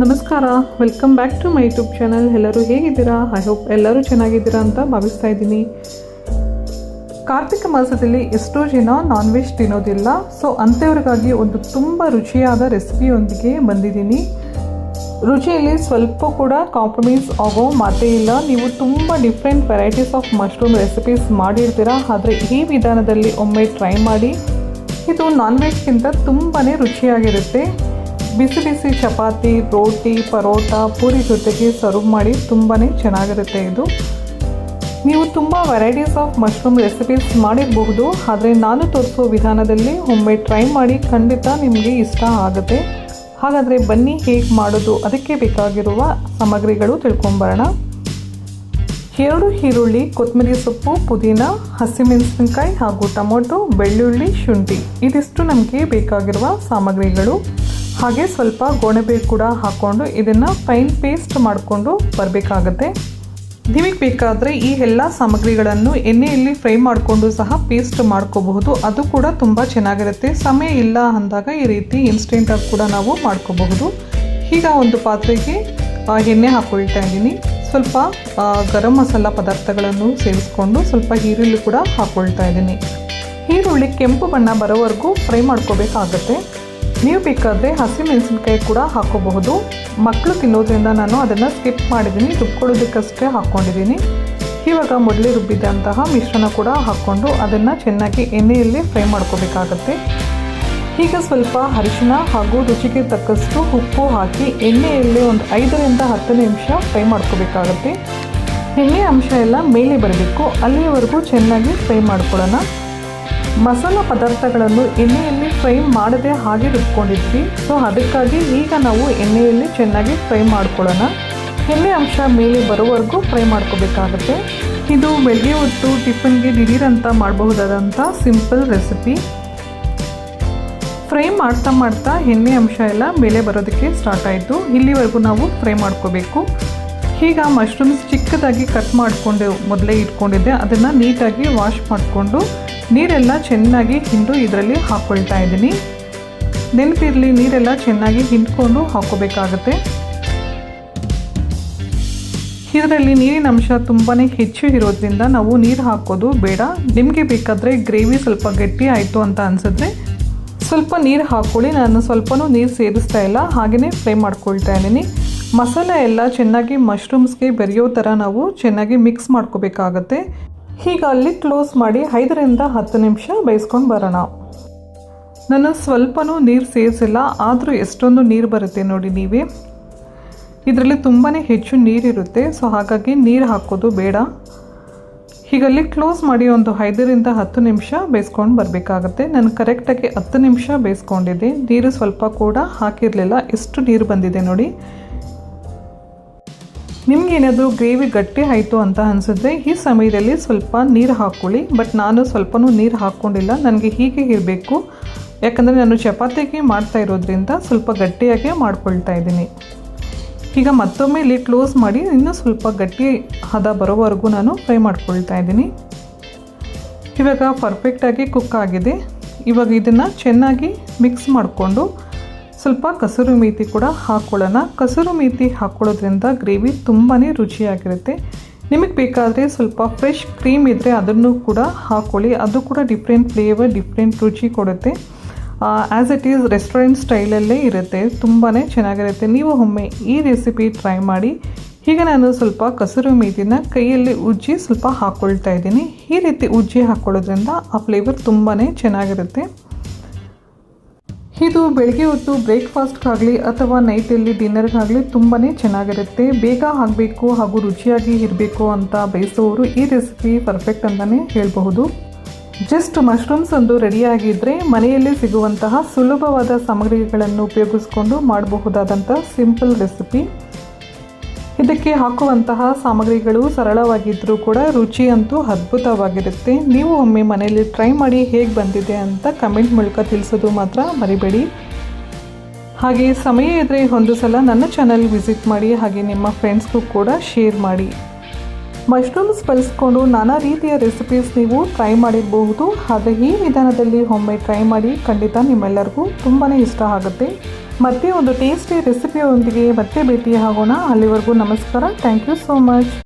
ನಮಸ್ಕಾರ, welcome back to my YouTube channel. ಎಲ್ಲರೂ ಹೇಗಿದ್ದೀರಾ? ಐ ಹೋಪ್ ಎಲ್ಲರೂ ಚೆನ್ನಾಗಿದ್ದೀರಾ ಅಂತ ಭಾವಿಸ್ತಾ ಇದ್ದೀನಿ. ಕಾರ್ತಿಕ ಮಾಸದಲ್ಲಿ ಎಷ್ಟೋ ಜನ ನಾನ್ ವೆಜ್ ತಿನ್ನೋದಿಲ್ಲ. ಸೊ ಅಂಥವ್ರಿಗಾಗಿ ಒಂದು ತುಂಬ ರುಚಿಯಾದ ರೆಸಿಪಿಯೊಂದಿಗೆ ಬಂದಿದ್ದೀನಿ. ರುಚಿಯಲ್ಲಿ ಸ್ವಲ್ಪ ಕೂಡ ಕಾಂಪ್ರಮೈಸ್ ಆಗೋ ಮಾತೇ ಇಲ್ಲ. ನೀವು ತುಂಬ different varieties of mushroom recipes ಮಾಡಿರ್ತೀರಾ, ಆದರೆ ಈ ವಿಧಾನದಲ್ಲಿ ಒಮ್ಮೆ ಟ್ರೈ ಮಾಡಿ. ಇದು ನಾನ್ ವೆಜ್ಗಿಂತ ತುಂಬಾ ರುಚಿಯಾಗಿರುತ್ತೆ. ಬಿಸಿ ಬಿಸಿ ಚಪಾತಿ, ರೋಟಿ, ಪರೋಟ, ಪೂರಿ ಜೊತೆಗೆ ಸರ್ವ್ ಮಾಡಿ ತುಂಬಾ ಚೆನ್ನಾಗಿರುತ್ತೆ. ಇದು ನೀವು ತುಂಬ ವೆರೈಟೀಸ್ ಆಫ್ ಮಶ್ರೂಮ್ ರೆಸಿಪೀಸ್ ಮಾಡಿರಬಹುದು, ಆದರೆ ನಾನು ತೋರಿಸೋ ವಿಧಾನದಲ್ಲಿ ಒಮ್ಮೆ ಟ್ರೈ ಮಾಡಿ, ಖಂಡಿತ ನಿಮಗೆ ಇಷ್ಟ ಆಗುತ್ತೆ. ಹಾಗಾದರೆ ಬನ್ನಿ ಹೇಗೆ ಮಾಡೋದು, ಅದಕ್ಕೆ ಬೇಕಾಗಿರುವ ಸಾಮಗ್ರಿಗಳು ತಿಳ್ಕೊಂಬರೋಣ. 2 ಈರುಳ್ಳಿ, ಕೊತ್ತಂಬರಿ ಸೊಪ್ಪು, ಪುದೀನ, ಹಸಿಮೆಣಸಿನಕಾಯಿ ಹಾಗೂ ಟೊಮೊಟೊ, ಬೆಳ್ಳುಳ್ಳಿ, ಶುಂಠಿ, ಇದಿಷ್ಟು ನಮಗೆ ಬೇಕಾಗಿರುವ ಸಾಮಗ್ರಿಗಳು. ಹಾಗೆ ಸ್ವಲ್ಪ ಗೋಣಬೆ ಕೂಡ ಹಾಕ್ಕೊಂಡು ಇದನ್ನು ಫೈನ್ ಪೇಸ್ಟ್ ಮಾಡಿಕೊಂಡು ಬರಬೇಕಾಗತ್ತೆ. ನಿಮಗೆ ಬೇಕಾದರೆ ಈ ಎಲ್ಲ ಸಾಮಗ್ರಿಗಳನ್ನು ಎಣ್ಣೆಯಲ್ಲಿ ಫ್ರೈ ಮಾಡಿಕೊಂಡು ಸಹ ಪೇಸ್ಟ್ ಮಾಡ್ಕೋಬಹುದು. ಅದು ಕೂಡ ತುಂಬ ಚೆನ್ನಾಗಿರುತ್ತೆ. ಸಮಯ ಇಲ್ಲ ಅಂದಾಗ ಈ ರೀತಿ ಇನ್ಸ್ಟೆಂಟಾಗಿ ಕೂಡ ನಾವು ಮಾಡ್ಕೋಬಹುದು. ಈಗ ಒಂದು ಪಾತ್ರೆಗೆ ಎಣ್ಣೆ ಹಾಕ್ಕೊಳ್ತಾ ಇದ್ದೀನಿ. ಸ್ವಲ್ಪ ಗರಂ ಮಸಾಲ ಪದಾರ್ಥಗಳನ್ನು ಸೇರಿಸ್ಕೊಂಡು ಸ್ವಲ್ಪ ಈರುಳ್ಳಿ ಕೂಡ ಹಾಕ್ಕೊಳ್ತಾ ಇದ್ದೀನಿ. ಈರುಳ್ಳಿ ಕೆಂಪು ಬಣ್ಣ ಬರೋವರೆಗೂ ಫ್ರೈ ಮಾಡ್ಕೋಬೇಕಾಗತ್ತೆ. ನೀವು ಬೇಕಾದರೆ ಹಸಿಮೆಣಸಿನಕಾಯಿ ಕೂಡ ಹಾಕೋಬಹುದು. ಮಕ್ಕಳು ತಿನ್ನೋದ್ರಿಂದ ನಾನು ಅದನ್ನು ಸ್ಕಿಪ್ ಮಾಡಿದ್ದೀನಿ, ರುಬ್ಕೊಳ್ಳೋದಕ್ಕಷ್ಟೇ ಹಾಕ್ಕೊಂಡಿದ್ದೀನಿ. ಇವಾಗ ಮೊದಲೇ ರುಬ್ಬಿದಂತಹ ಮಿಶ್ರಣ ಕೂಡ ಹಾಕ್ಕೊಂಡು ಅದನ್ನು ಚೆನ್ನಾಗಿ ಎಣ್ಣೆಯಲ್ಲಿ ಫ್ರೈ ಮಾಡ್ಕೋಬೇಕಾಗತ್ತೆ. ಈಗ ಸ್ವಲ್ಪ ಅರಿಶಿನ ಹಾಗೂ ರುಚಿಗೆ ತಕ್ಕಷ್ಟು ಉಪ್ಪು ಹಾಕಿ ಎಣ್ಣೆಯಲ್ಲಿ ಒಂದು 5ರಿಂದ 10 ನಿಮಿಷ ಫ್ರೈ ಮಾಡ್ಕೋಬೇಕಾಗತ್ತೆ. ಎಣ್ಣೆ ಅಂಶ ಎಲ್ಲ ಮೇಲೆ ಬರಬೇಕು, ಅಲ್ಲಿಯವರೆಗೂ ಚೆನ್ನಾಗಿ ಫ್ರೈ ಮಾಡ್ಕೊಳ್ಳೋಣ. ಮಸಾಲ ಪದಾರ್ಥಗಳನ್ನು ಎಣ್ಣೆಯಲ್ಲಿ ಫ್ರೈ ಮಾಡದೆ ಹಾಗೆ ರುಬ್ಕೊಂಡಿದ್ವಿ. ಸೊ ಅದಕ್ಕಾಗಿ ಈಗ ನಾವು ಎಣ್ಣೆಯಲ್ಲಿ ಚೆನ್ನಾಗಿ ಫ್ರೈ ಮಾಡ್ಕೊಳ್ಳೋಣ. ಎಣ್ಣೆ ಅಂಶ ಮೇಲೆ ಬರೋವರೆಗೂ ಫ್ರೈ ಮಾಡ್ಕೋಬೇಕಾಗತ್ತೆ. ಇದು ಬೆಳಗ್ಗೆ ಹೊತ್ತು ಟಿಫನ್ಗೆ ದಿಢೀರಂತ ಮಾಡಬಹುದಾದಂಥ ಸಿಂಪಲ್ ರೆಸಿಪಿ. ಫ್ರೈ ಮಾಡ್ತಾ ಎಣ್ಣೆ ಅಂಶ ಎಲ್ಲ ಮೇಲೆ ಬರೋದಕ್ಕೆ ಸ್ಟಾರ್ಟ್ ಆಯಿತು. ಇಲ್ಲಿವರೆಗೂ ನಾವು ಫ್ರೈ ಮಾಡ್ಕೋಬೇಕು. ಈಗ ಮಶ್ರೂಮ್ಸ್ ಚಿಕ್ಕದಾಗಿ ಕಟ್ ಮಾಡಿಕೊಂಡು ಮೊದಲೇ ಇಟ್ಕೊಂಡಿದ್ದೆ, ಅದನ್ನು ನೀಟಾಗಿ ವಾಶ್ ಮಾಡಿಕೊಂಡು ನೀರೆಲ್ಲ ಚೆನ್ನಾಗಿ ಹಿಂಡು ಇದರಲ್ಲಿ ಹಾಕ್ಕೊಳ್ತಾ ಇದ್ದೀನಿ. ನೆನಪಿರಲಿ, ನೀರೆಲ್ಲ ಚೆನ್ನಾಗಿ ಹಿಂಡ್ಕೊಂಡು ಹಾಕೋಬೇಕಾಗತ್ತೆ. ಇದರಲ್ಲಿ ನೀರಿನ ಅಂಶ ತುಂಬಾ ಹೆಚ್ಚು ಇರೋದ್ರಿಂದ ನಾವು ನೀರು ಹಾಕೋದು ಬೇಡ. ನಿಮಗೆ ಬೇಕಾದರೆ ಗ್ರೇವಿ ಸ್ವಲ್ಪ ಗಟ್ಟಿ ಆಯಿತು ಅಂತ ಅನಿಸಿದ್ರೆ ಸ್ವಲ್ಪ ನೀರು ಹಾಕ್ಕೊಳ್ಳಿ. ನಾನು ಸ್ವಲ್ಪನೂ ನೀರು ಸೇರಿಸ್ತಾ ಇಲ್ಲ, ಹಾಗೆಯೇ ಫ್ರೈ ಮಾಡ್ಕೊಳ್ತಾ ಇದ್ದೀನಿ. ಮಸಾಲೆ ಎಲ್ಲ ಚೆನ್ನಾಗಿ ಮಶ್ರೂಮ್ಸ್ಗೆ ಬೆರೆಯೋ ಥರ ನಾವು ಚೆನ್ನಾಗಿ ಮಿಕ್ಸ್ ಮಾಡ್ಕೋಬೇಕಾಗತ್ತೆ. ಈಗ ಅಲ್ಲಿ ಕ್ಲೋಸ್ ಮಾಡಿ 5ರಿಂದ 10 ನಿಮಿಷ ಬೇಯಿಸ್ಕೊಂಡು ಬರೋಣ. ನಾನು ಸ್ವಲ್ಪನೂ ನೀರು ಸೇರಿಸಿಲ್ಲ, ಆದರೂ ಎಷ್ಟೊಂದು ನೀರು ಬರುತ್ತೆ ನೋಡಿ ನೀವೇ. ಇದರಲ್ಲಿ ತುಂಬಾ ಹೆಚ್ಚು ನೀರಿರುತ್ತೆ, ಸೊ ಹಾಗಾಗಿ ನೀರು ಹಾಕೋದು ಬೇಡ. ಹೀಗಲ್ಲಿ ಕ್ಲೋಸ್ ಮಾಡಿ ಒಂದು 5ರಿಂದ 10 ನಿಮಿಷ ಬೇಯಿಸ್ಕೊಂಡು ಬರಬೇಕಾಗತ್ತೆ. ನಾನು ಕರೆಕ್ಟಾಗಿ 10 ನಿಮಿಷ ಬೇಯಿಸ್ಕೊಂಡಿದ್ದೆ. ನೀರು ಸ್ವಲ್ಪ ಕೂಡ ಹಾಕಿರಲಿಲ್ಲ, ಎಷ್ಟು ನೀರು ಬಂದಿದೆ ನೋಡಿ. ನಿಮಗೇನಾದರೂ ಗ್ರೇವಿ ಗಟ್ಟಿ ಆಯಿತು ಅಂತ ಅನಿಸಿದ್ರೆ ಈ ಸಮಯದಲ್ಲಿ ಸ್ವಲ್ಪ ನೀರು ಹಾಕ್ಕೊಳ್ಳಿ. ಬಟ್ ನಾನು ಸ್ವಲ್ಪನೂ ನೀರು ಹಾಕ್ಕೊಂಡಿಲ್ಲ, ನನಗೆ ಹೀಗೆ ಇರಬೇಕು. ಯಾಕಂದರೆ ನಾನು ಚಪಾತಿಗೆ ಮಾಡ್ತಾ ಇರೋದ್ರಿಂದ ಸ್ವಲ್ಪ ಗಟ್ಟಿಯಾಗಿ ಮಾಡ್ಕೊಳ್ತಾ ಇದ್ದೀನಿ. ಈಗ ಮತ್ತೊಮ್ಮೆ ಇಲ್ಲಿ ಕ್ಲೋಸ್ ಮಾಡಿ ಇನ್ನೂ ಸ್ವಲ್ಪ ಗಟ್ಟಿ ಹದ ಬರೋವರೆಗೂ ನಾನು ಫ್ರೈ ಮಾಡ್ಕೊಳ್ತಾ ಇದ್ದೀನಿ. ಇವಾಗ ಪರ್ಫೆಕ್ಟಾಗಿ ಕುಕ್ ಆಗಿದೆ. ಇವಾಗ ಇದನ್ನು ಚೆನ್ನಾಗಿ ಮಿಕ್ಸ್ ಮಾಡಿಕೊಂಡು ಸ್ವಲ್ಪ ಕಸೂರಿ ಮೇಥಿ ಕೂಡ ಹಾಕ್ಕೊಳ್ಳೋಣ. ಕಸೂರಿ ಮೇಥಿ ಹಾಕ್ಕೊಳ್ಳೋದ್ರಿಂದ ಗ್ರೇವಿ ತುಂಬಾ ರುಚಿಯಾಗಿರುತ್ತೆ. ನಿಮಗೆ ಬೇಕಾದರೆ ಸ್ವಲ್ಪ ಫ್ರೆಶ್ ಕ್ರೀಮ್ ಇದ್ದರೆ ಅದನ್ನು ಕೂಡ ಹಾಕ್ಕೊಳ್ಳಿ. ಅದು ಕೂಡ ಡಿಫ್ರೆಂಟ್ ಫ್ಲೇವರ್, ಡಿಫ್ರೆಂಟ್ ರುಚಿ ಕೊಡುತ್ತೆ. ಆ್ಯಸ್ ಇಟ್ ಈಸ್ ರೆಸ್ಟೋರೆಂಟ್ ಸ್ಟೈಲಲ್ಲೇ ಇರುತ್ತೆ, ತುಂಬಾ ಚೆನ್ನಾಗಿರುತ್ತೆ. ನೀವು ಒಮ್ಮೆ ಈ ರೆಸಿಪಿ ಟ್ರೈ ಮಾಡಿ. ಈಗ ನಾನು ಸ್ವಲ್ಪ ಕಸೂರಿ ಮೇಥಿನ ಕೈಯಲ್ಲಿ ಉಜ್ಜಿ ಸ್ವಲ್ಪ ಹಾಕ್ಕೊಳ್ತಾ ಇದ್ದೀನಿ. ಈ ರೀತಿ ಉಜ್ಜಿ ಹಾಕ್ಕೊಳ್ಳೋದ್ರಿಂದ ಆ ಫ್ಲೇವರ್ ತುಂಬಾ ಚೆನ್ನಾಗಿರುತ್ತೆ. ಇದು ಬೆಳಗ್ಗೆ ಹೊತ್ತು ಬ್ರೇಕ್ಫಾಸ್ಟ್ಗಾಗಲಿ ಅಥವಾ ನೈಟಲ್ಲಿ ಡಿನ್ನರ್ಗಾಗಲಿ ತುಂಬಾ ಚೆನ್ನಾಗಿರುತ್ತೆ. ಬೇಗ ಆಗಬೇಕು ಹಾಗೂ ರುಚಿಯಾಗಿ ಇರಬೇಕು ಅಂತ ಬಯಸೋರು ಈ ರೆಸಿಪಿ ಪರ್ಫೆಕ್ಟ್ ಅಂತಲೇ ಹೇಳಬಹುದು. ಜಸ್ಟ್ ಮಶ್ರೂಮ್ಸ್ ಒಂದು ರೆಡಿಯಾಗಿದ್ದರೆ ಮನೆಯಲ್ಲೇ ಸಿಗುವಂತಹ ಸುಲಭವಾದ ಸಾಮಗ್ರಿಗಳನ್ನು ಉಪಯೋಗಿಸ್ಕೊಂಡು ಮಾಡಬಹುದಾದಂಥ ಸಿಂಪಲ್ ರೆಸಿಪಿ. ಇದಕ್ಕೆ ಹಾಕುವಂತಹ ಸಾಮಗ್ರಿಗಳು ಸರಳವಾಗಿದ್ದರೂ ಕೂಡ ರುಚಿ ಅಂತೂ ಅದ್ಭುತವಾಗಿರುತ್ತೆ. ನೀವು ಒಮ್ಮೆ ಮನೆಯಲ್ಲಿ ಟ್ರೈ ಮಾಡಿ ಹೇಗೆ ಬಂದಿದೆ ಅಂತ ಕಮೆಂಟ್ ಮೂಲಕ ತಿಳಿಸೋದು ಮಾತ್ರ ಮರಿಬೇಡಿ. ಹಾಗೆ ಸಮಯ ಇದ್ದರೆ ಒಂದು ಸಲ ನನ್ನ ಚಾನಲ್ ವಿಸಿಟ್ ಮಾಡಿ, ಹಾಗೆ ನಿಮ್ಮ ಫ್ರೆಂಡ್ಸ್ಗೂ ಕೂಡ ಶೇರ್ ಮಾಡಿ. ಮಶ್ರೂಮ್ಸ್ ಬಳಸ್ಕೊಂಡು ನಾನಾ ರೀತಿಯ ರೆಸಿಪೀಸ್ ನೀವು ಟ್ರೈ ಮಾಡಿರಬಹುದು, ಆದರೆ ಈ ವಿಧಾನದಲ್ಲಿ ಒಮ್ಮೆ ಟ್ರೈ ಮಾಡಿ, ಖಂಡಿತ ನಿಮ್ಮೆಲ್ಲರಿಗೂ ತುಂಬಾ ಇಷ್ಟ ಆಗುತ್ತೆ. ಮತ್ತೆ ಒಂದು ಟೇಸ್ಟಿ ರೆಸಿಪಿಯೊಂದಿಗೆ ಮತ್ತೆ ಭೇಟಿ ಆಗೋಣ. ಅಲ್ಲಿವರೆಗೂ ನಮಸ್ಕಾರ. Thank you so much.